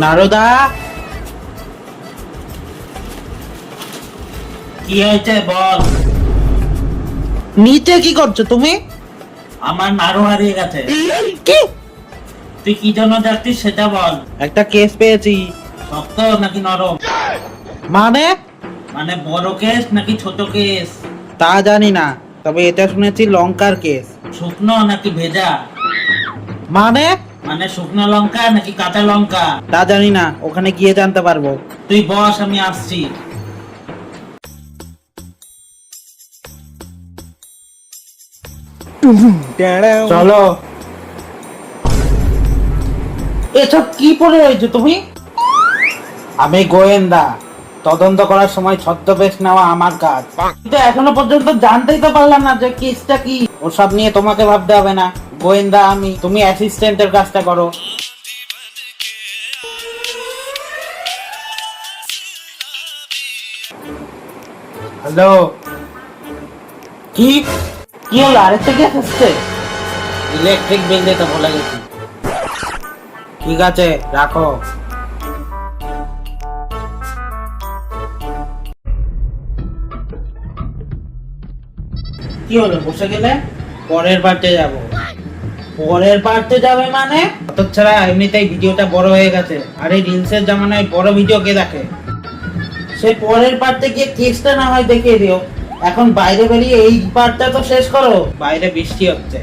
নারদা, কি হয়েছে বল। নিচে কি করছো তুমি? আমার নাড়ু হারিয়ে গেছে। কি? তুই কি জন্য যাচ্ছিস সেটা বল। একটা কেস পেয়েছি। শক্ত নাকি নরম? মানে মানে বড় কেস নাকি ছোট কেস? তা জানি না, তবে এটা শুনেছি লঙ্কার কেস। শুকনো নাকি ভেজা? মানে মানে শুকনো লঙ্কা নাকি কাঁচা লঙ্কা? তা জানি না, ওখানে গিয়ে জানতে পারবো। তুই বস, আমি আসছি। চলো। এসব কি পড়ে রয়েছো তুমি? আমি গোয়েন্দা, তদন্ত করার সময় ছদ্মবেশ নেওয়া আমার কাজ। কিন্তু এখনো পর্যন্ত জানতেই তো পারলাম না যে কেসটা কি। ওসব নিয়ে তোমাকে ভাবতে হবে না, গোয়েন্দা আমি, তুমি অ্যাসিস্ট্যান্টের কাজটা করো। হ্যালো, কি কি হলো? আরেকটা গ্যাস আসছে? ইলেকট্রিক বিল দিতে ভুলে গেছি। ঠিক আছে, রাখো। কি হলো, বসে গেলে? পরের পার্টে যাব। পরের পার্টে যাবে মানে? ছাড়া এমনিতেই ভিডিওটা বড় হয়ে গেছে, আর এই রিলসের জামানায় বড় ভিডিও কে দেখে? সেই পরের পার্টে গিয়ে কেসটা না হয় দেখিয়ে দিও। এখন বাইরে বেরিয়ে এই পার্টটা তো শেষ করো। বাইরে বৃষ্টি হচ্ছে।